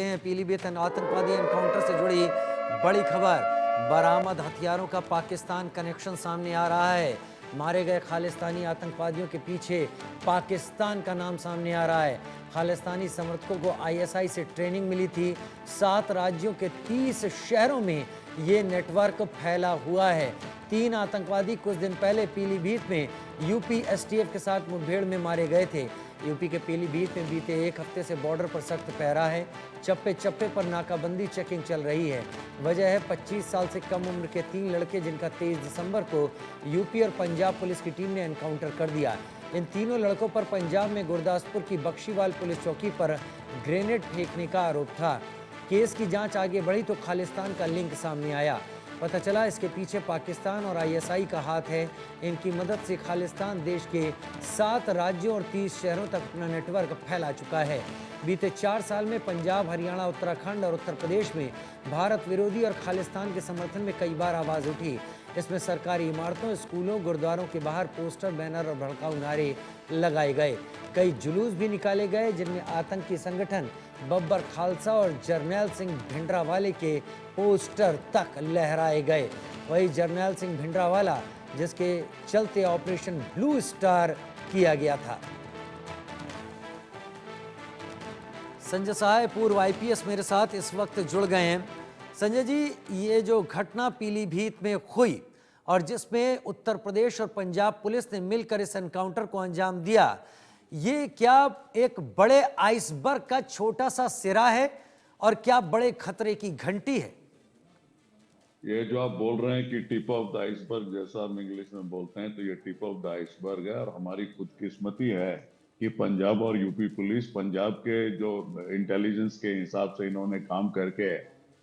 हैं पीलीभीत आतंकवादी एनकाउंटर से जुड़ी बड़ी खबर। बरामद हथियारों का पाकिस्तान कनेक्शन सामने आ रहा है। मारे गए खालिस्तानी आतंकवादियों के पीछे पाकिस्तान का नाम सामने आ रहा है। खालिस्तानी समर्थकों को आईएसआई से ट्रेनिंग मिली थी। 7 राज्यों के 30 शहरों में ये नेटवर्क फैला हुआ है। 3 आतंकवादी कुछ दिन पहले पीलीभीत में यूपी एसटीएफ के साथ मुठभेड़ में मारे गए थे। यूपी के पीलीभीत में बीते 1 हफ्ते से बॉर्डर पर सख्त पहरा है। चप्पे चप्पे पर नाकाबंदी चेकिंग चल रही है। वजह है 25 साल से कम उम्र के 3 लड़के जिनका 23 दिसंबर को यूपी और पंजाब पुलिस की टीम ने एनकाउंटर कर दिया। इन तीनों लड़कों पर पंजाब में गुरदासपुर की बख्शीवाल पुलिस चौकी पर ग्रेनेड फेंकने का आरोप था। केस की जांच आगे बढ़ी तो खालिस्तान का लिंक सामने आया। पता चला इसके पीछे पाकिस्तान और आईएसआई का हाथ है। इनकी मदद से खालिस्तान देश के 7 राज्यों और 30 शहरों तक अपना नेटवर्क फैला चुका है। बीते 4 साल में पंजाब, हरियाणा, उत्तराखंड और उत्तर प्रदेश में भारत विरोधी और खालिस्तान के समर्थन में कई बार आवाज़ उठी। इसमें सरकारी इमारतों, स्कूलों, गुरुद्वारों के बाहर पोस्टर, बैनर और भड़काऊ नारे लगाए गए। कई जुलूस भी निकाले गए जिनमें आतंकी संगठन बब्बर खालसा और जरनैल सिंह भिंडरावाले के पोस्टर तक लहराए गए। वही जरनैल सिंह भिंडरावाला जिसके चलते ऑपरेशन ब्लू स्टार किया गया था। संजय सहाय पूर्व आईपीएस मेरे साथ इस वक्त जुड़ गए हैं। संजय जी, ये जो घटना पीलीभीत में हुई और जिसमें उत्तर प्रदेश और पंजाब पुलिस ने मिलकर इस एनकाउंटर को अंजाम दिया, ये क्या एक बड़े आइसबर्ग का छोटा सा सिरा है और क्या बड़े खतरे की घंटी है? ये जो आप बोल रहे हैं कि टिप ऑफ द आइसबर्ग, जैसा हम इंग्लिश में बोलते हैं, तो ये टिप ऑफ द आइसबर्ग है। और हमारी खुदकिस्मती है कि पंजाब और यूपी पुलिस, पंजाब के जो इंटेलिजेंस के हिसाब से इन्होंने काम करके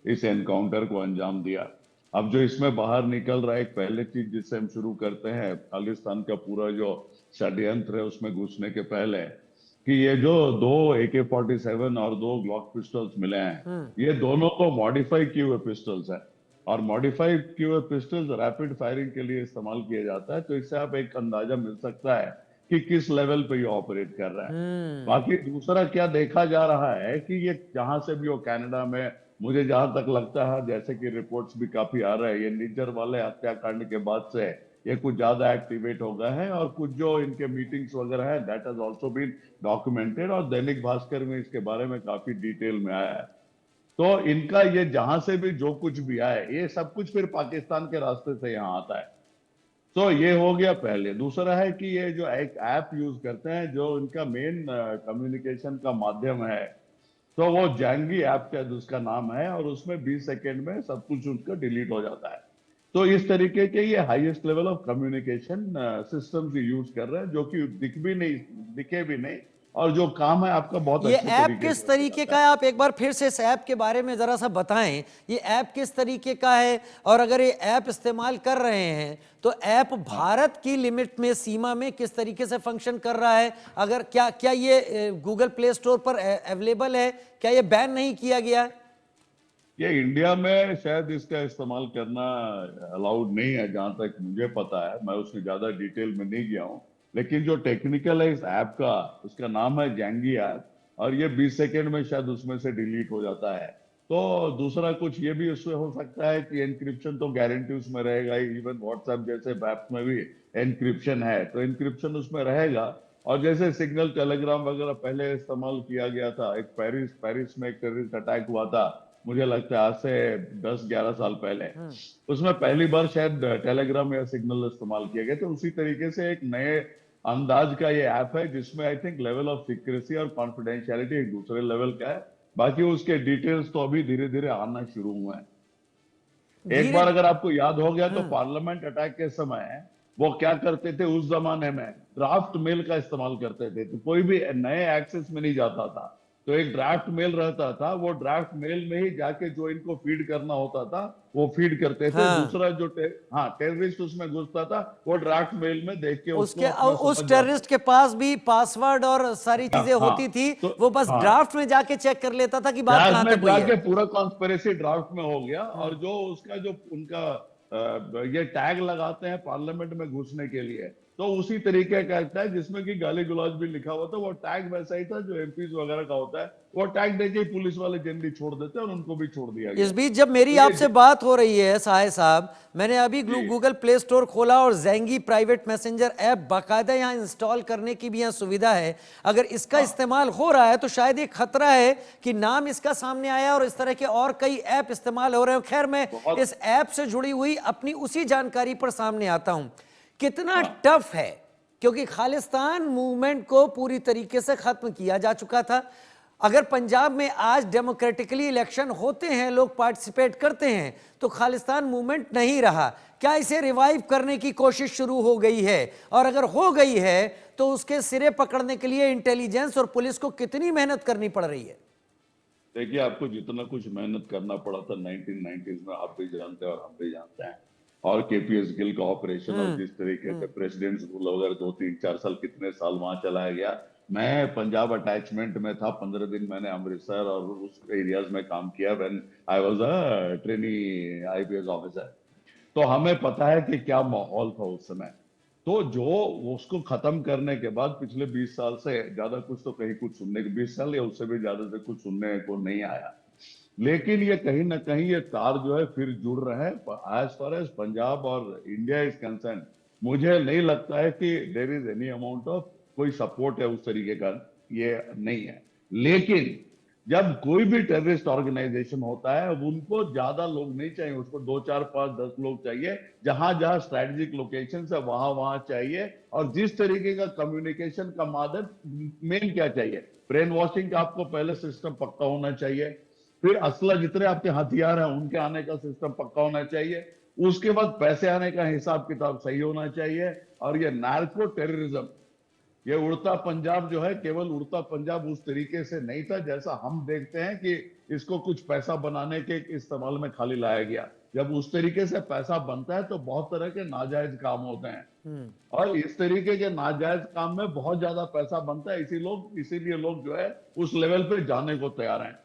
इस एनकाउंटर को अंजाम दिया। अब जो इसमें बाहर निकल रहा है, एक पहले चीज जिससे हम शुरू करते हैं, खालिस्तान का पूरा जो षड्यंत्र है उसमें घुसने के पहले, कि ये जो 2 AK-47 और 2 ग्लॉक पिस्टल्स मिले हैं, ये दोनों को मॉडिफाई किए हुए पिस्टल्स हैं। और मॉडिफाइड किए हुए पिस्टल्स रैपिड फायरिंग के लिए इस्तेमाल किया जाता है। तो इससे आप एक अंदाजा मिल सकता है कि किस लेवल पे ये ऑपरेट कर रहा है। बाकी दूसरा क्या देखा जा रहा है कि ये जहां से भी हो, कनाडा में, मुझे जहां तक लगता है, जैसे कि रिपोर्ट्स भी काफी आ रहे हैं, ये निज्जर वाले हत्याकांड के बाद से ये कुछ ज्यादा एक्टिवेट हो गए हैं। और कुछ जो इनके मीटिंग्स वगैरह है, that has also been documented, और दैनिक भास्कर में इसके बारे में काफी डिटेल में आया है। तो इनका ये जहां से भी जो कुछ भी आए, ये सब कुछ फिर पाकिस्तान के रास्ते से यहाँ आता है। तो ये हो गया पहले। दूसरा है कि ये जो एक ऐप यूज करते हैं, जो इनका मेन कम्युनिकेशन का माध्यम है, तो वो जैंगी ऐप का उसका नाम है, और उसमें 20 सेकेंड में सब कुछ उनका डिलीट हो जाता है। तो इस तरीके के ये highest level of communication systems use कर रहे हैं, जो कि दिखे भी नहीं, और जो काम है आपका बहुत ये अच्छे ऐप तरीके किस से हो तरीके जाता का है। है? आप एक बार फिर से इस ऐप के बारे में जरा सा बताएं। ये ऐप किस तरीके का है और अगर ये ऐप इस्तेमाल कर रहे हैं तो ऐप भारत की लिमिट में, सीमा में किस तरीके से फंक्शन कर रहा है? अगर क्या ये गूगल प्ले स्टोर पर अवेलेबल है? क्या ये बैन नहीं किया गया है? ये इंडिया में शायद इसका इस्तेमाल करना अलाउड नहीं है, जहां तक मुझे पता है। मैं उसमें ज्यादा डिटेल में नहीं गया हूँ, लेकिन जो टेक्निकल है इस ऐप का, उसका नाम है जैंगी ऐप, और ये 20 सेकेंड में शायद उसमें से डिलीट हो जाता है। तो दूसरा कुछ ये भी उसमें हो सकता है कि एनक्रिप्शन तो गारंटी उसमें रहेगा ही। इवन व्हाट्सएप जैसे ऐप्स में भी एनक्रिप्शन है, तो एनक्रिप्शन उसमें रहेगा। और जैसे सिग्नल, टेलीग्राम वगैरह पहले इस्तेमाल किया गया था, एक पेरिस में एक टेररिस्ट अटैक हुआ था, मुझे लगता है आज से 10-11 साल पहले। उसमें पहली बार शायद टेलीग्राम या सिग्नल इस्तेमाल किए गए। तो उसी तरीके से एक नए अंदाज का ये ऐप है, जिसमें I think level of secrecy और कॉन्फिडेंशियलिटी एक दूसरे लेवल का है। बाकी उसके डिटेल्स तो अभी धीरे धीरे आना शुरू हुए हैं। एक धीरे बार अगर आपको याद हो गया तो पार्लियामेंट अटैक के समय वो क्या करते थे, उस जमाने में ड्राफ्ट मेल का इस्तेमाल करते थे। तो कोई भी नए एक्सेस में नहीं जाता था, तो एक ड्राफ्ट मेल रहता था, वो ड्राफ्ट मेल में ही जाके जो इनको फीड करना होता था वो फीड करते थे। हाँ, दूसरा जो टेररिस्ट उसमें घुसता था, वो ड्राफ्ट मेल में देख के उसको उसके अपना उस समझ टेररिस्ट जाता। के पास भी पासवर्ड और सारी हाँ चीजें हाँ। होती थी। तो वो बस हाँ, ड्राफ्ट में जाके चेक कर लेता था कि बात ड्राफ्ट कहां तक में हुई है। जाके पूरा कॉन्स्पिरेसी ड्राफ्ट में हो गया। और जो उसका जो उनका ये टैग लगाते हैं पार्लियामेंट में घुसने के लिए, तो उसी तरीके का था जिसमें कि गाली गुलाज भी लिखा हुआ था, वो टैग वैसा ही था जो एमपीज वगैरह का होता है, वो टैग देके ही पुलिस वाले जनरली छोड़ देते हैं और उनको भी छोड़ दिया इस गया। बीच जब मेरी तो ये आपसे बात हो रही है साहे साहब, मैंने अभी जी गूगल प्ले स्टोर खोला और ज़ेंगी प्राइवेट मैसेंजर ऐप बाकायदा यहाँ इंस्टॉल करने की भी यहाँ सुविधा है। अगर इसका हाँ इस्तेमाल हो रहा है तो शायद ये खतरा है कि नाम इसका सामने आया और इस तरह के और कई ऐप इस्तेमाल हो रहे हो। खैर, मैं बहुत इस ऐप से जुड़ी हुई अपनी उसी जानकारी पर सामने आता हूं। कितना हाँ टफ है, क्योंकि खालिस्तान मूवमेंट को पूरी तरीके से खत्म किया जा चुका था। अगर पंजाब में आज डेमोक्रेटिकली इलेक्शन होते हैं, लोग पार्टिसिपेट करते हैं, तो खालिस्तान मूवमेंट नहीं रहा। क्या इसे रिवाइव करने की कोशिश शुरू हो गई है? और अगर हो गई है तो उसके सिरे पकड़ने के लिए इंटेलिजेंस और पुलिस को कितनी मेहनत करनी पड़ रही है? देखिए, आपको जितना कुछ मेहनत करना पड़ा था 1990s में, आप भी जानते हैं और हम भी जानते हैं। और केपीएस गिल का ऑपरेशन और जिस तरीके से प्रेसिडेंट्स रूल वगैरह 2 3 4 साल कितने साल वहां चलाया गया। मैं पंजाब अटैचमेंट में था, 15 दिन मैंने अमृतसर और उस एरियाज में काम किया when I was a trainee IPS officer. तो हमें पता है कि क्या माहौल था उस समय। तो जो उसको खत्म करने के बाद पिछले 20 साल से ज्यादा कुछ तो कहीं कुछ सुनने को, 20 साल या उससे भी ज्यादा से कुछ सुनने को नहीं आया। लेकिन ये कहीं ना कहीं ये तार जो है फिर जुड़ रहा है। एज फार एज पंजाब और इंडिया इज कंसर्न, मुझे नहीं लगता है कि there is any amount of कोई सपोर्ट है उस तरीके का, ये नहीं है। लेकिन जब कोई भी टेररिस्ट ऑर्गेनाइजेशन होता है, अब उनको ज्यादा लोग नहीं चाहिए, उसको 2 4 5 10 लोग चाहिए। जहां जहां स्ट्रेटेजिक लोकेशन है वहां वहां चाहिए। और जिस तरीके का कम्युनिकेशन का माध्यम, मेन क्या चाहिए, ब्रेन वॉशिंग का आपको पहले सिस्टम पक्का होना चाहिए। फिर असला जितने आपके हथियार हैं उनके आने का सिस्टम पक्का होना चाहिए। उसके बाद पैसे आने का हिसाब किताब सही होना चाहिए। और ये नार्को टेररिज्म, ये उड़ता पंजाब जो है, केवल उड़ता पंजाब उस तरीके से नहीं था जैसा हम देखते हैं कि इसको कुछ पैसा बनाने के इस्तेमाल में खाली लाया गया। जब उस तरीके से पैसा बनता है तो बहुत तरह के नाजायज काम होते हैं। और इस तरीके के नाजायज काम में बहुत ज्यादा पैसा बनता है, इसीलिए लोग जो है उस लेवल पे जाने को तैयार हैं।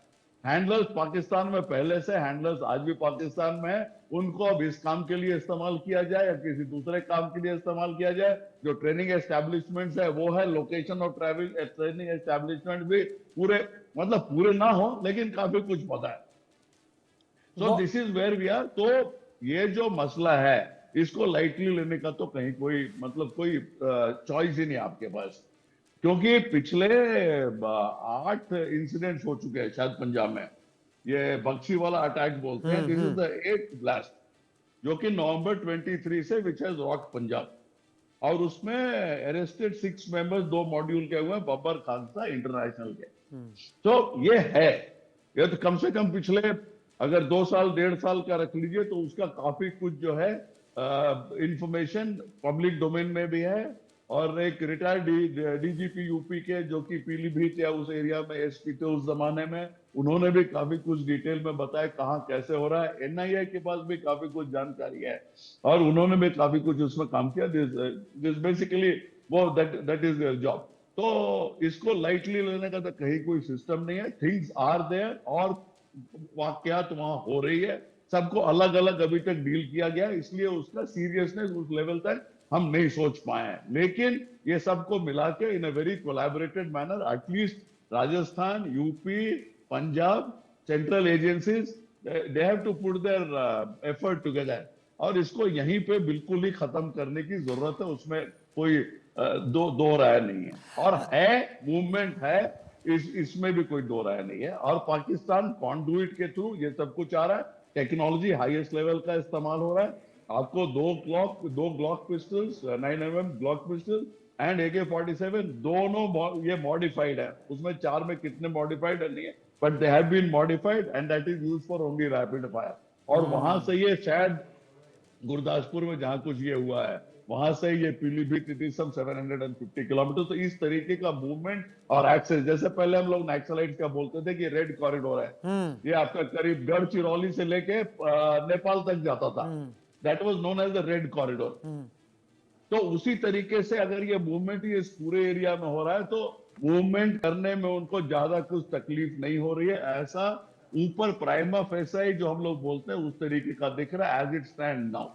हैंडलर्स पाकिस्तान में पहले से, हैंडलर्स आज भी पाकिस्तान में है। उनको अब इस काम के लिए इस्तेमाल किया जाए या किसी दूसरे काम के लिए इस्तेमाल किया जाए। जो ट्रेनिंग एस्टेब्लिशमेंट्स है वो है, लोकेशन और ट्रैवल ट्रेनिंग एस्टेब्लिशमेंट भी पूरे, मतलब पूरे ना हो लेकिन काफी कुछ पता है। So this is where we are. तो ये जो मसला है, इसको लाइटली लेने का तो कहीं कोई, मतलब कोई चॉइस ही नहीं आपके पास। क्योंकि पिछले 8 इंसिडेंट्स हो चुके हैं शायद पंजाब में। ये बक्सी वाला अटैक बोलते हैं, this is the 8th blast, जो कि नवंबर 23 से विच हैज रॉक पंजाब। और उसमें अरेस्टेड 6 मेंबर्स 2 मॉड्यूल के हुए, बब्बर खालसा इंटरनेशनल के। तो ये है, ये तो कम से कम पिछले अगर 2 साल 1.5 साल का रख लीजिए तो उसका काफी कुछ जो है इंफॉर्मेशन पब्लिक डोमेन में भी है। और एक रिटायर्ड डीजीपी यूपी के, जो कि पीलीभीत या उस एरिया में एसपी थे उस जमाने में, उन्होंने भी काफी कुछ डिटेल में बताया कहाँ कैसे हो रहा है। एनआईए के पास भी काफी कुछ जानकारी है और उन्होंने भी काफी कुछ उसमें काम किया। दिस बेसिकली वो दैट इज देयर जॉब। तो इसको लाइटली लेने का तो कहीं कोई सिस्टम नहीं है। थिंग्स आर देयर और वाकयात वहां हो रही है। सबको अलग अलग अभी तक डील किया गया, इसलिए उसका सीरियसनेस उस लेवल तक हम नहीं सोच पाए हैं। लेकिन ये सबको मिला के in a very collaborated manner, at least Rajasthan, UP, Punjab, central agencies, they have to put their effort together. और इसको यहीं पे बिल्कुल ही खत्म करने की जरूरत है, उसमें कोई दो राय नहीं है। और है, मूवमेंट है, इसमें भी कोई दो राय नहीं है। और पाकिस्तान कॉन्डुइट के थ्रू ये सब कुछ आ रहा है। टेक्नोलॉजी हाईएस्ट लेवल का इस्तेमाल हो रहा है। आपको 2 Glock pistols, 9mm Glock pistol and AK-47 दोनों ये मॉडिफाइड है। उसमें 4 में कितने मॉडिफाइड है नहीं है, but they have been modified and that is used for only rapid fire. और वहां से ये शायद गुरदासपुर में जहां कुछ ये हुआ है, वहां से ये Pilibhit, it is some 750 kilometre. तो इस तरीके का मूवमेंट और एक्सेस, जैसे पहले हम लोग नक्सलाइट का बोलते थे कि रेड कॉरिडोर है, ये आपका करीब गढ़चिरौली से लेके नेपाल तक जाता था। That was known as the red corridor. तो उसी तरीके से अगर ये मूवमेंट ये इस पूरे एरिया में हो रहा है तो मूवमेंट करने में उनको ज्यादा कुछ तकलीफ नहीं हो रही है। ऐसा ऊपर प्राइमा फेसाई जो हम लोग बोलते हैं उस तरीके का दिख रहा है एज इट स्टैंड नाउ।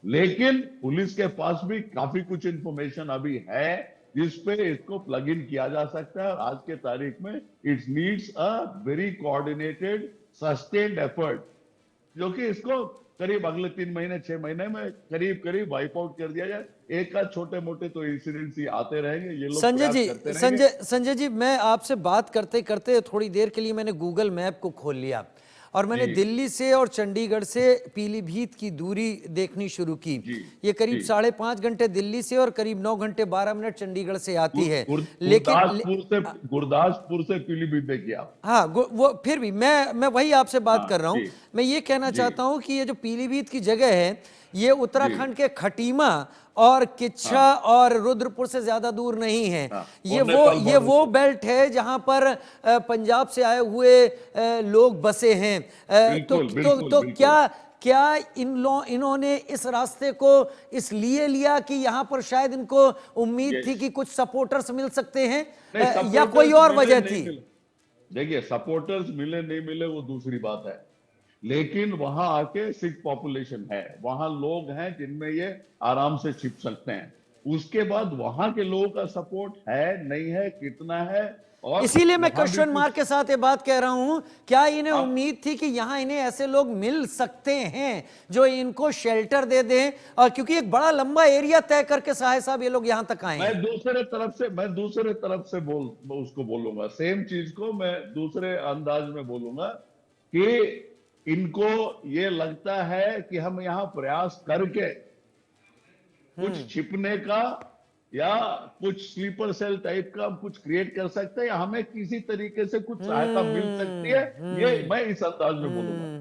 लेकिन पुलिस के पास भी काफी कुछ इंफॉर्मेशन अभी है जिसपे इसको प्लग इन किया जा सकता है। और आज के तारीख में it needs a very coordinated sustained effort, जो कि इसको करीब अगले 3 महीने 6 महीने में करीब करीब वाइप आउट कर दिया जाए। एक आध छोटे मोटे तो इंसिडेंट्स ही आते रहेंगे, ये लोग संजय प्रयास जी, करते रहेंगे। संजय जी, मैं आपसे बात करते करते थोड़ी देर के लिए मैंने गूगल मैप को खोल लिया और मैंने जी दिल्ली से और चंडीगढ़ से पीलीभीत की दूरी देखनी शुरू की। जी ये करीब जी। 5.5 घंटे दिल्ली से और करीब 9 घंटे 12 मिनट चंडीगढ़ से आती है। गुरदासपुर से पीलीभीत देखिए आप। हाँ, वो फिर भी मैं वही आपसे बात कर हाँ रहा हूँ। जी मैं ये कहना जी चाहता हूँ कि ये जो पीलीभीत की जगह है, ये जी। उत्तराखंड के खटीमा और किच्छा हाँ और रुद्रपुर से ज्यादा दूर नहीं है। हाँ, ये और वो नेपाल ये बॉर्डर वो से। बेल्ट है जहां पर पंजाब से आए हुए लोग बसे हैं। बिल्कुल बिल्कुल तो बिल्कुल। क्या क्या इन्होंने इस रास्ते को इसलिए लिया कि यहां पर शायद इनको उम्मीद यस। थी कि कुछ सपोर्टर्स मिल सकते हैं, नहीं, या कोई सपोर्टर्स और मिले वजह नहीं थी? मिले, देखिए सपोर्टर्स मिले नहीं मिले वो दूसरी बात है, लेकिन वहां आके सिख पॉपुलेशन है, वहां लोग हैं जिनमें ये आराम से छिप सकते हैं। उसके बाद वहां के लोगों का सपोर्ट है नहीं है, कितना है, और इसीलिए मैं वहां भी क्वेश्चन मार्क कुछ के साथ ये बात कह रहा हूं, क्या इन्हें आप। उम्मीद थी कि यहां इन्हें ऐसे लोग मिल सकते हैं जो इनको शेल्टर दे दें? और क्योंकि एक बड़ा लंबा एरिया तय करके साहब ये लोग यहां तक आए हैं। मैं दूसरे तरफ से उसको बोलूंगा, सेम चीज को मैं दूसरे अंदाज में बोलूंगा कि इनको ये लगता है कि हम यहाँ प्रयास करके कुछ छिपने का या कुछ स्लीपर सेल टाइप का हम कुछ क्रिएट कर सकते हैं, या हमें किसी तरीके से कुछ सहायता मिल सकती है, ये मैं इस अंदाज में बोलूंगा।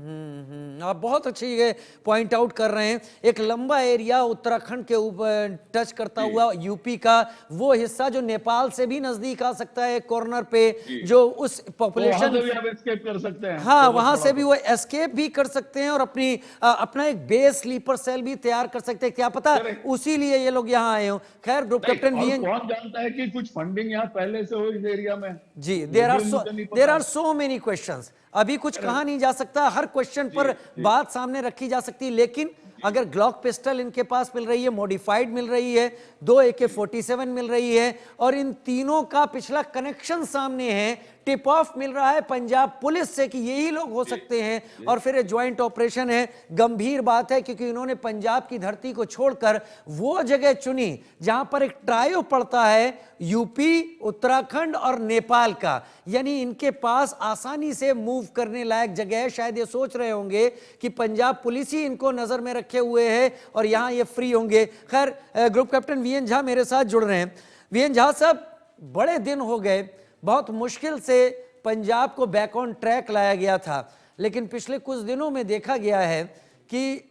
आप बहुत अच्छी ये पॉइंट आउट कर रहे हैं। एक लंबा एरिया उत्तराखंड के ऊपर टच करता जी हुआ यूपी का वो हिस्सा जो नेपाल से भी नजदीक आ सकता है, कॉर्नर पे जी। जो उस तो वहां पॉपुलेशन, से भी आप एस्केप कर सकते हैं हाँ, जरूरत वहां पड़ा से भी तो। वो एस्केप भी कर सकते हैं और अपना एक बेस स्लीपर सेल भी तैयार कर सकते हैं, क्या पता करेक्ट। उसी लिए ये लोग यहाँ आए हो। खैर, ग्रुप नहीं, कैप्टन और वीएन कौन जानता है कि कुछ फंडिंग यहाँ पहले से हो इस एरिया में, जी, वो भी मुझे नहीं देर पता आर है। So many questions. अभी कुछ कहा करेक्ट। नहीं जा सकता, हर क्वेश्चन जी पर जी बात सामने रखी जा सकती है, लेकिन जी अगर ग्लॉक पिस्टल इनके पास मिल रही है, मॉडिफाइड मिल रही है, 2 AK-47 मिल रही है, और इन तीनों का पिछला कनेक्शन सामने है, टिप ऑफ मिल रहा है पंजाब पुलिस से कि यही लोग हो जी सकते हैं, जी और फिर ज्वाइंट ऑपरेशन है। गंभीर बात है क्योंकि इन्होंने पंजाब की धरती को छोड़कर वो जगह चुनी जहां पर एक ट्रायो पड़ता है यूपी, उत्तराखंड और नेपाल का, यानी इनके पास आसानी से मूव करने लायक जगह है। शायद ये सोच रहे होंगे कि पंजाब पुलिस ही इनको नजर में रखे हुए है और यहां ये फ्री होंगे। खैर, ग्रुप कैप्टन वीएन झा मेरे साथ जुड़ रहे हैं। वीएन झा साहब, बड़े दिन हो गए, बहुत मुश्किल से पंजाब को बैक ऑन ट्रैक लाया गया था, लेकिन पिछले कुछ दिनों में देखा गया है कि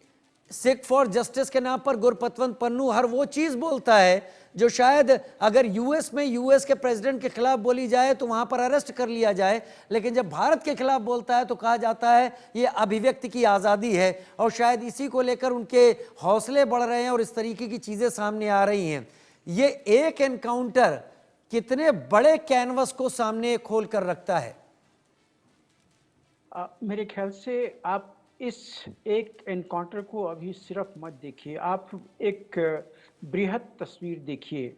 सिख फॉर जस्टिस के नाम पर गुरपतवंत पन्नू हर वो चीज बोलता है जो शायद अगर यूएस में यूएस के प्रेसिडेंट के खिलाफ बोली जाए तो वहां पर अरेस्ट कर लिया जाए, लेकिन जब भारत के खिलाफ बोलता है तो कहा जाता है ये अभिव्यक्ति की आजादी है, और शायद इसी को लेकर उनके हौसले बढ़ रहे हैं और इस तरीके की चीजें सामने आ रही हैं। ये एक एनकाउंटर कितने बड़े कैनवस को सामने खोल कर रखता है? मेरे ख्याल से आप इस एक एनकाउंटर को अभी सिर्फ मत देखिए, आप एक बृहद तस्वीर देखिए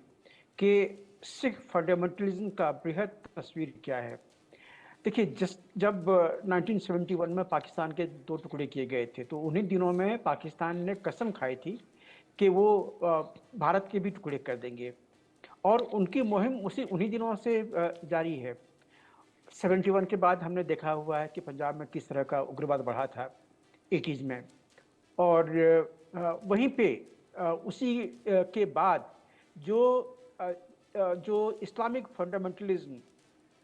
कि सिख फंडामेंटलिज्म का बृहद तस्वीर क्या है। देखिए, जब 1971 में पाकिस्तान के 2 टुकड़े किए गए थे, तो उन्हीं दिनों में पाकिस्तान ने कसम खाई थी कि वो भारत के भी टुकड़े कर देंगे, और उनकी मुहिम उन्हीं दिनों से जारी है। 71 के बाद हमने देखा हुआ है कि पंजाब में किस तरह का उग्रवाद बढ़ा था 80s में, और वहीं पे उसी के बाद जो इस्लामिक फंडामेंटलिज्म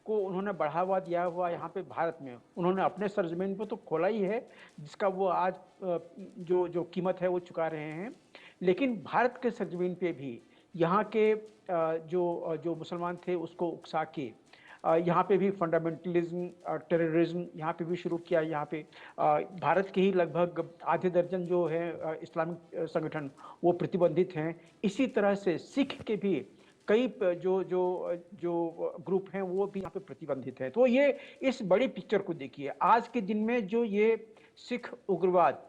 को उन्होंने बढ़ावा दिया हुआ यहाँ पे भारत में, उन्होंने अपने सरजमीन पे तो खोला ही है, जिसका वो आज जो कीमत है वो चुका रहे हैं, लेकिन भारत के सरजमीन पे भी यहाँ के जो मुसलमान थे उसको उकसा के यहाँ पे भी फंडामेंटलिज्म और टेररिज्म यहाँ पे भी शुरू किया। यहाँ पे भारत के ही लगभग आधे दर्जन जो है इस्लामिक संगठन वो प्रतिबंधित हैं। इसी तरह से सिख के भी कई जो ग्रुप हैं वो भी यहाँ पे प्रतिबंधित हैं। तो ये इस बड़ी पिक्चर को देखिए, आज के दिन में जो ये सिख उग्रवाद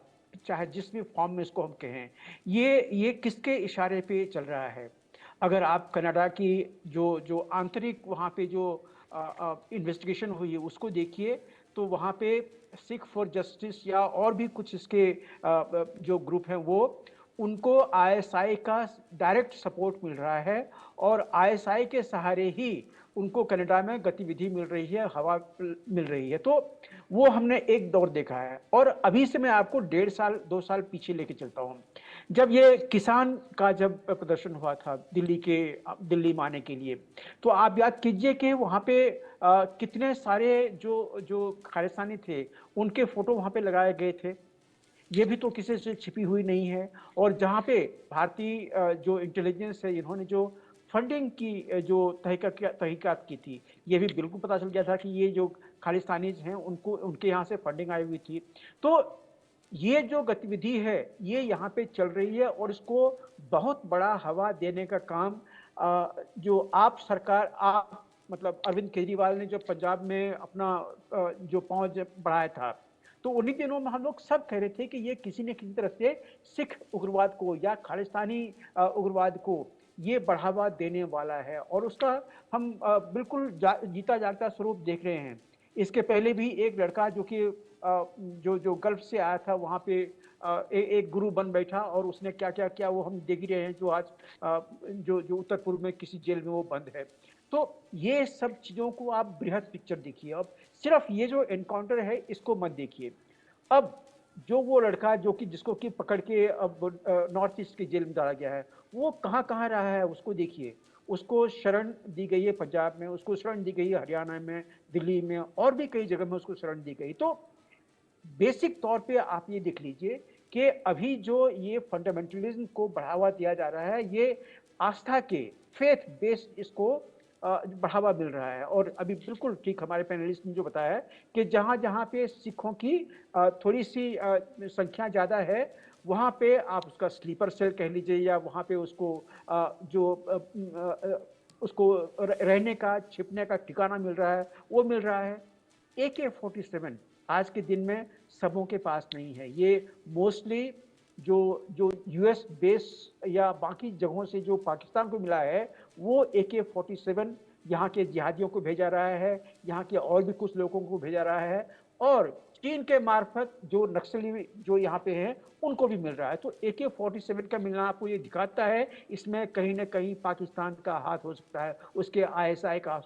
चाहे जिस भी फॉर्म में इसको हम कहें, ये किसके इशारे पे चल रहा है? अगर आप कनाडा की जो जो आंतरिक वहाँ पे जो इन्वेस्टिगेशन हुई है उसको देखिए, तो वहाँ पे सिख फॉर जस्टिस या और भी कुछ इसके जो ग्रुप हैं वो, उनको आईएसआई का डायरेक्ट सपोर्ट मिल रहा है और आईएसआई के सहारे ही उनको कनाडा में गतिविधि मिल रही है, हवा मिल रही है। तो वो हमने एक दौर देखा है और अभी से मैं आपको 1.5 साल 2 साल पीछे लेके चलता हूँ। जब ये किसान का जब प्रदर्शन हुआ था दिल्ली में आने के लिए, तो आप याद कीजिए कि वहाँ पे कितने सारे जो जो खालिस्तानी थे उनके फोटो वहाँ पे लगाए गए थे। ये भी तो किसी से छिपी हुई नहीं है। और जहाँ पे भारतीय जो इंटेलिजेंस है, इन्होंने जो फंडिंग की जो तहकीकात की थी, ये भी बिल्कुल पता चल गया था कि ये जो खालिस्तानीज हैं उनको उनके यहाँ से फंडिंग आई हुई थी। तो ये जो गतिविधि है ये यहाँ पे चल रही है और इसको बहुत बड़ा हवा देने का काम जो आप सरकार आप मतलब अरविंद केजरीवाल ने जो पंजाब में अपना जो पहुंच बढ़ाया था, तो उन्हीं दिनों में हम लोग सब कह रहे थे कि ये किसी न किसी तरह से सिख उग्रवाद को या खालिस्तानी उग्रवाद को ये बढ़ावा देने वाला है और उसका हम बिल्कुल जीता जागता स्वरूप देख रहे हैं। इसके पहले भी एक लड़का जो कि जो गल्फ से आया था वहाँ पे एक गुरु बन बैठा और उसने क्या क्या किया वो हम देख ही रहे हैं, जो आज जो उत्तर पूर्व में किसी जेल में वो बंद है। तो ये सब चीज़ों को आप बृहद पिक्चर देखिए। अब सिर्फ ये जो एनकाउंटर है इसको मत देखिए। अब जो वो लड़का जो कि जिसको कि पकड़ के अब नॉर्थ ईस्ट की जेल में डाला गया है, वो कहाँ कहाँ रहा है उसको देखिए। उसको शरण दी गई है पंजाब में, उसको शरण दी गई है हरियाणा में, दिल्ली में और भी कई जगह में उसको शरण दी गई। तो बेसिक तौर पे आप ये देख लीजिए कि अभी जो ये फंडामेंटलिज्म को बढ़ावा दिया जा रहा है, ये आस्था के फेथ बेस्ड इसको बढ़ावा मिल रहा है। और अभी बिल्कुल ठीक हमारे पैनलिस्ट ने जो बताया है कि जहाँ जहाँ पे सिखों की थोड़ी सी संख्या ज़्यादा है, वहाँ पे आप उसका स्लीपर सेल कह लीजिए या वहाँ पे उसको उसको रहने का छिपने का ठिकाना मिल रहा है, वो मिल रहा है। AK-47 आज के दिन में सबों के पास नहीं है। ये मोस्टली जो जो यूएस बेस या बाकी जगहों से जो पाकिस्तान को मिला है, वो AK-47 यहाँ के जिहादियों को भेजा रहा है, यहाँ के और भी कुछ लोगों को भेजा रहा है और चीन के मार्फत जो नक्सली जो यहाँ पे हैं उनको भी मिल रहा है। तो AK-47 का मिलना आपको ये दिखाता है इसमें कहीं ना कहीं पाकिस्तान का हाथ हो सकता है, उसके ISI का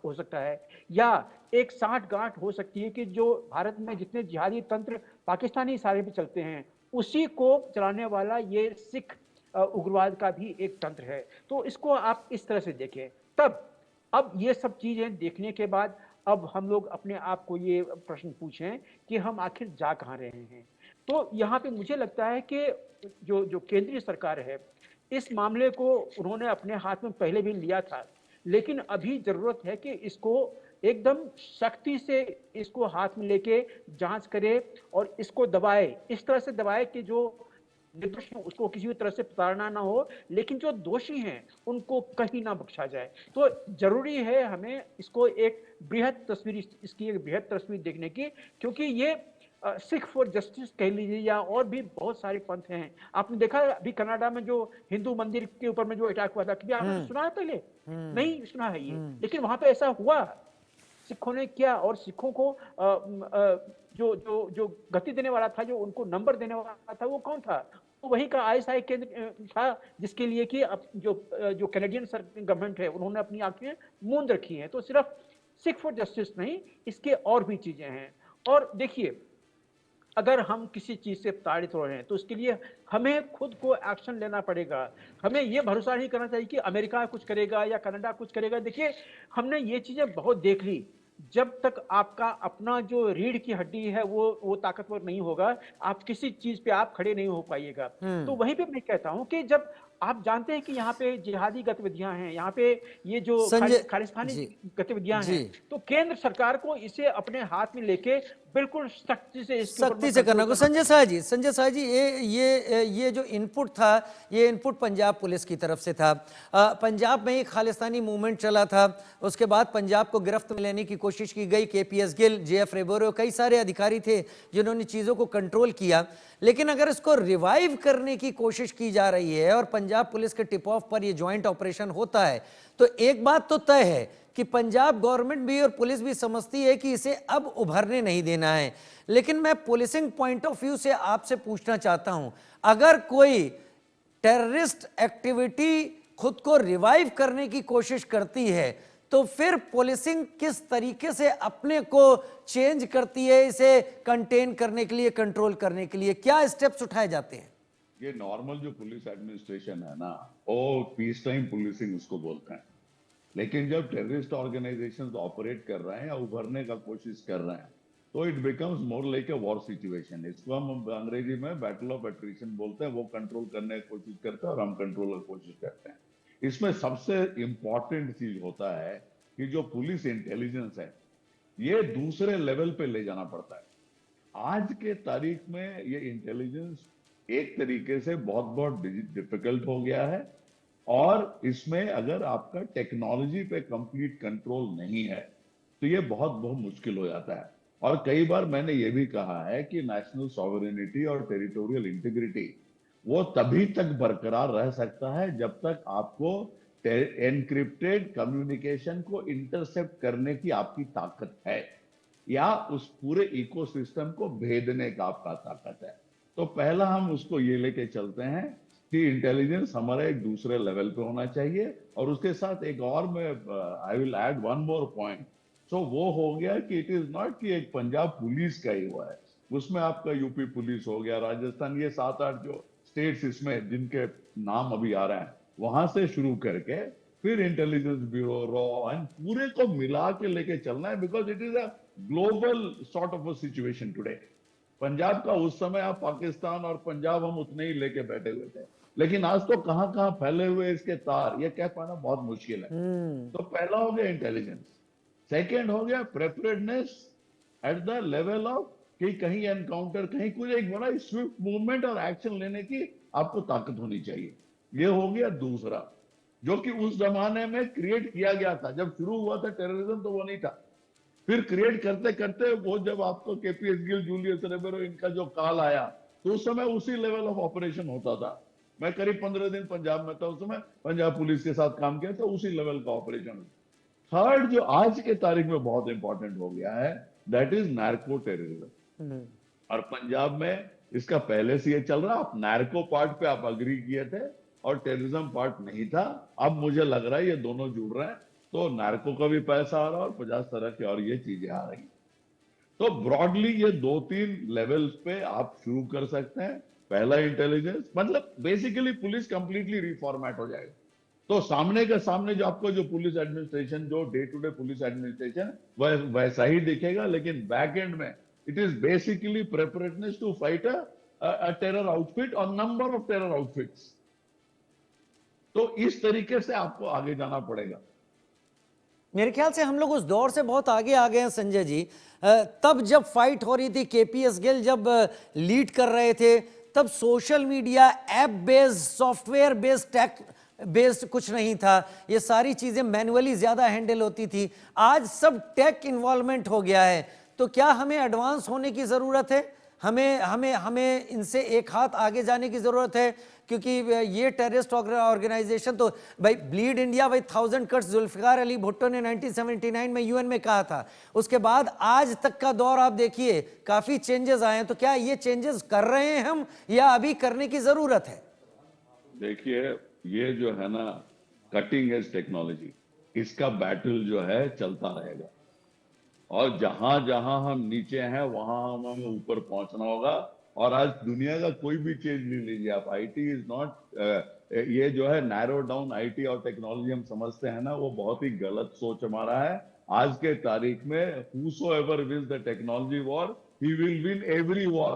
हो सकता है, या एक साठ-गांठ हो सकती है कि जो भारत में जितने जिहादी तंत्र पाकिस्तानी इशारे पे चलते हैं उसी को चलाने वाला ये सिख उग्रवाद का भी एक तंत्र है। तो इसको आप इस तरह से देखें। तब अब ये सब चीजें देखने के बाद अब हम लोग अपने आप को ये प्रश्न पूछें कि हम आखिर जा कहाँ रहे हैं। तो यहाँ पे मुझे लगता है कि जो जो केंद्रीय सरकार है, इस मामले को उन्होंने अपने हाथ में पहले भी लिया था, लेकिन अभी जरूरत है कि इसको एकदम सख्ती से इसको हाथ में लेके जांच करे और इसको दबाए, इस तरह से दबाए कि जो निर्दोष है उसको किसी भी तरह से प्रताड़ना ना हो, लेकिन जो दोषी हैं उनको कहीं ना बख्शा जाए। तो जरूरी है हमें इसको एक बृहद तस्वीर इसकी एक बृहद तस्वीर देखने की, क्योंकि ये सिख फॉर जस्टिस कह लीजिए या और भी बहुत सारे पंथ हैं। आपने देखा अभी कनाडा में जो हिंदू मंदिर के ऊपर में जो अटैक हुआ था, कभी आपने सुना है पहले? नहीं सुना है ये, लेकिन वहां पे ऐसा हुआ, सिखों ने किया और सिखों को जो जो जो गति देने वाला था, जो उनको नंबर देने वाला था, वो कौन था? तो वही का ISI केंद्र था, जिसके लिए कि अब जो कैनेडियन गवर्नमेंट है उन्होंने अपनी आंखें मूंद रखी हैं। तो सिर्फ सिख फॉर जस्टिस नहीं, इसके और भी चीजें हैं। और देखिए, अगर हम किसी चीज से प्रताड़ित हो रहे हैं तो उसके लिए हमें खुद को एक्शन लेना पड़ेगा। हमें ये भरोसा नहीं करना चाहिए कि अमेरिका कुछ करेगा या कनाडा कुछ करेगा। देखिए, हमने ये चीजें बहुत देख ली। जब तक आपका अपना जो रीढ़ की हड्डी है वो ताकतवर नहीं होगा, आप किसी चीज पे आप खड़े नहीं हो पाइएगा। तो वहीं पे मैं कहता हूं कि जब आप जानते हैं कि यहाँ पे जिहादी गतिविधियां हैं, यहाँ पे ये जो संजय खालिस्तानी जी गतिविधियां जी हैं, तो केंद्र सरकार को इसे अपने हाथ में लेके बिल्कुल सख्ती से इसके ऊपर में सख्ती से करना कंट्रोल को। करना पड़ेगा। संजय शाह जी, ये जो इनपुट था, ये इनपुट पंजाब पुलिस की तरफ से था। पंजाब में एक खालिस्तानी मूवमेंट चला था, उसके बाद पंजाब को गिरफ्त में लेने की कोशिश की गई। केपीएस गिल, जेएफ रेबोरो, कई सारे अधिकारी थे जिन्होंने चीज़ों को कंट्रोल किया। लेकिन अगर इसको रिवाइव करने की कोशिश की जा रही है और पंजाब पुलिस के टिप ऑफ पर ये ज्वाइंट ऑपरेशन होता है, तो एक बात तो तय है कि पंजाब गवर्नमेंट भी और पुलिस भी समझती है कि इसे अब उभरने नहीं देना है। लेकिन मैं पुलिसिंग पॉइंट ऑफ व्यू से आपसे पूछना चाहता हूं, अगर कोई टेररिस्ट एक्टिविटी खुद को रिवाइव करने की कोशिश करती है, तो फिर पुलिसिंग किस तरीके से अपने को चेंज करती है, इसे कंटेन करने के लिए, कंट्रोल करने के लिए क्या स्टेप्स उठाए जाते हैं? ये नॉर्मल जो पुलिस एडमिनिस्ट्रेशन है ना, वो पीस टाइम पुलिसिंग उसको बोलते हैं। लेकिन जब टेररिस्ट ऑर्गेनाइजेशंस ऑपरेट कर रहे हैं या उभरने का कोशिश कर रहे हैं, तो it becomes more like a war situation. इसको हम अंग्रेजी में बैटल ऑफ एट्रिशन बोलते हैं। वो कंट्रोल करने की कोशिश करते हैं और हम कंट्रोल की कोशिश करते हैं। इसमें सबसे इंपॉर्टेंट चीज होता है कि जो पुलिस इंटेलिजेंस है, ये दूसरे लेवल पे ले जाना पड़ता है। आज के तारीख में ये इंटेलिजेंस एक तरीके से बहुत बहुत डिफिकल्ट हो गया है, और इसमें अगर आपका टेक्नोलॉजी पे कंप्लीट कंट्रोल नहीं है तो ये बहुत बहुत मुश्किल हो जाता है। और कई बार मैंने ये भी कहा है कि नेशनल सॉवरेनिटी और टेरिटोरियल इंटीग्रिटी वो तभी तक बरकरार रह सकता है जब तक आपको एनक्रिप्टेड कम्युनिकेशन को इंटरसेप्ट करने की आपकी ताकत है, या उस पूरे इकोसिस्टम को भेदने का आपका ताकत है। तो पहला हम उसको ये लेके चलते हैं कि इंटेलिजेंस हमारा एक दूसरे लेवल पे होना चाहिए। और उसके साथ एक और मैं I will add one more point. So वो हो गया कि इट इज नॉट कि एक पंजाब पुलिस का ही हुआ है, उसमें आपका यूपी पुलिस हो गया, राजस्थान, ये 7-8 जो स्टेट्स इसमें जिनके नाम अभी आ रहे हैं, वहां से शुरू करके फिर इंटेलिजेंस ब्यूरो, रॉ एंड पूरे को मिला के लेके चलना है। Because it is a global sort of a situation today. Punjab का उस समय आप पाकिस्तान और पंजाब हम उतने ही लेके बैठे हुए थे, लेकिन आज तो कहां कहां फैले हुए इसके तार, ये कह पाना बहुत मुश्किल है। तो पहला हो गया इंटेलिजेंस। सेकेंड हो गया preparedness at the level of कि कहीं एनकाउंटर, कहीं कुछ, एक बड़ा स्विफ्ट मूवमेंट और एक्शन लेने की आपको ताकत होनी चाहिए। ये हो गया दूसरा, जो कि उस जमाने में क्रिएट किया गया था। जब शुरू हुआ था टेररिज्म तो वो नहीं था, फिर क्रिएट करते करते वो जब आपको केपीएस गिल, जूलियस रेबेरो, इनका जो काल आया, तो उस समय उसी लेवल ऑफ ऑपरेशन होता था। मैं करीब 15 दिन पंजाब में था, उस समय पंजाब पुलिस के साथ काम किया, तो उसी लेवल का ऑपरेशन। थर्ड जो आज के तारीख में बहुत इंपॉर्टेंट हो गया है, दैट इज नार्को टेररिज्म। और पंजाब में इसका पहले से ये चल रहा, आप नार्को पार्ट पे आप अग्री किए थे और टेररिज्म पार्ट नहीं था। अब मुझे लग रहा है ये दोनों जुड़ रहे हैं, तो नार्को का भी पैसा आ रहा है और 50 तरह की और ये चीजें आ रही। तो ब्रॉडली ये 2-3 लेवल्स पे आप शुरू कर सकते हैं। पहला इंटेलिजेंस, मतलब बेसिकली पुलिस कंप्लीटली रिफॉर्मेट हो जाएगा। तो सामने के सामने जो आपको जो पुलिस एडमिनिस्ट्रेशन, जो day to day police administration, वह वैसा ही दिखेगा, लेकिन बैक एंड में it is basically preparedness to fight a terror outfit और नंबर ऑफ टेरर आउटफिट्स। तो इस तरीके से आपको आगे जाना पड़ेगा। मेरे ख्याल से हम लोग उस दौर से बहुत आगे आ गए हैं संजय जी। तब जब फाइट हो रही थी, केपीएस गिल जब लीड कर रहे थे, तब social media, app based, software based, tech based कुछ नहीं था। ये सारी चीजें मैन्युअली ज्यादा हैंडल होती थी। आज सब टेक इन्वॉल्वमेंट हो गया है। तो क्या हमें एडवांस होने की जरूरत है? हमें हमें हमें इनसे एक हाथ आगे जाने की जरूरत है, क्योंकि ये टेररिस्ट ऑर्गेनाइजेशन तो भाई, bleed India by 1000 cuts Zulfikar Ali Bhutto ने 1979 में यूएन में कहा था। उसके बाद आज तक का दौर आप देखिए, काफी चेंजेस आए हैं। तो क्या ये चेंजेस कर रहे हैं हम, या अभी करने की जरूरत है? देखिए, ये जो है ना कटिंग एज टेक्नोलॉजी, इसका बैटल जो है चलता रहेगा। और जहां जहां हम नीचे हैं वहां हमें ऊपर पहुंचना होगा। और आज दुनिया का कोई भी चीज ले लीजिए आप, आईटी इज नॉट, ये जो है नैरो डाउन आईटी और टेक्नोलॉजी हम समझते हैं ना, वो बहुत ही गलत सोच हमारा है। आज के तारीख में whosoever wins the technology war, he will win every war।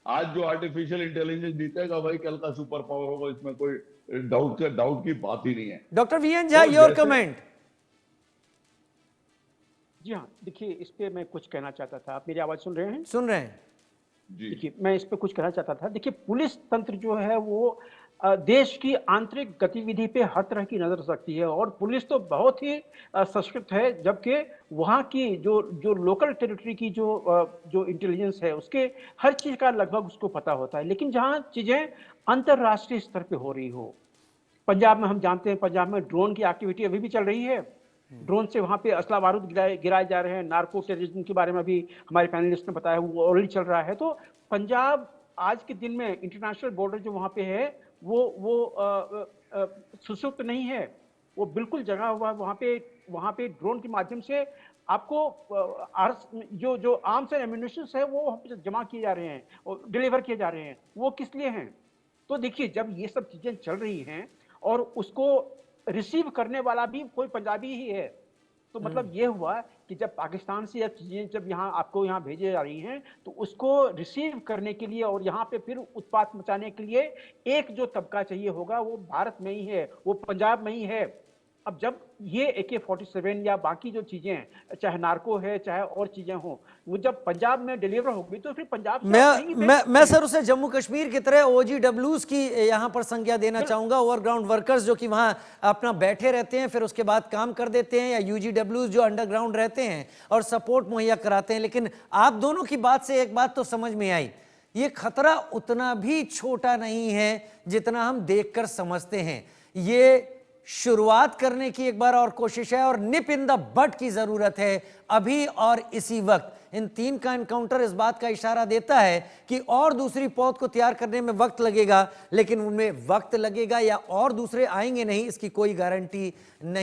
आज जो आर्टिफिशियल इंटेलिजेंस जीतेगा भाई कल का सुपर पावर होगा, इसमें कोई डाउट की बात ही नहीं है। डॉक्टर वीएन झा, और योर जैसे- कमेंट। जी हाँ, देखिए इस पे मैं कुछ कहना चाहता था। आप मेरी आवाज सुन रहे हैं? सुन रहे हैं। जी देखिए, मैं इस पे कुछ कहना चाहता था। देखिए, पुलिस तंत्र जो है वो देश की आंतरिक गतिविधि पे हर तरह की नज़र रखती है और पुलिस तो बहुत ही सशक्त है, जबकि वहाँ की जो जो लोकल टेरिटरी की जो इंटेलिजेंस है, उसके हर चीज़ का लगभग उसको पता होता है। लेकिन जहाँ चीज़ें अंतर्राष्ट्रीय स्तर पे हो रही हो, पंजाब में हम जानते हैं, पंजाब में ड्रोन की एक्टिविटी अभी भी चल रही है। ड्रोन से वहाँ पे असला बारूद गिराए जा रहे हैं। नार्को टेररिज्म के बारे में भी हमारे पैनलिस्ट ने बताया, वो ऑलरेडी चल रहा है। तो पंजाब आज के दिन में इंटरनेशनल बॉर्डर जो वहाँ पे है वो सुषुप्त नहीं है, वो बिल्कुल जगा हुआ है। वहाँ पे ड्रोन के माध्यम से आपको जो जो आर्म्स एंड एम्यूनिशंस है वो वहाँ पे जमा किए जा रहे हैं और डिलीवर किए जा रहे हैं। वो किस लिए हैं? तो देखिए, जब ये सब चीजें चल रही हैं और उसको रिसीव करने वाला भी कोई पंजाबी ही है, तो मतलब ये हुआ कि जब पाकिस्तान से यह चीजें जब यहाँ आपको यहाँ भेजे जा रही हैं, तो उसको रिसीव करने के लिए और यहाँ पे फिर उत्पात मचाने के लिए एक जो तबका चाहिए होगा वो भारत में ही है, वो पंजाब में ही है। अब जब ये AK-47 या बाकी जो चीजें हैं, चाहे नार्को है चाहे और चीजें हों, वो जब पंजाब में डिलीवर होगी तो फिर पंजाब से आप कहीं भी मैं सर उसे जम्मू कश्मीर की तरह OGWs की यहाँ पर संज्ञा देना चाहूंगा। ओवरग्राउंड वर्कर्स जो कि वहाँ अपना बैठे रहते हैं, फिर उसके बाद काम कर देते हैं, या UGWs जो अंडरग्राउंड रहते हैं और सपोर्ट मुहैया कराते हैं। लेकिन आप दोनों की बात से एक बात तो समझ में आई, ये खतरा उतना भी छोटा नहीं है जितना हम देखकर समझते हैं। ये शुरुआत करने की एक बार और कोशिश है और निप इन द बट की जरूरत है अभी और इसी वक्त। इन तीन का एनकाउंटर इस बात का इशारा देता है कि और दूसरी पौध को तैयार करने में वक्त लगेगा, लेकिन उनमें वक्त लगेगा या और दूसरे आएंगे नहीं, इसकी कोई गारंटी नहीं।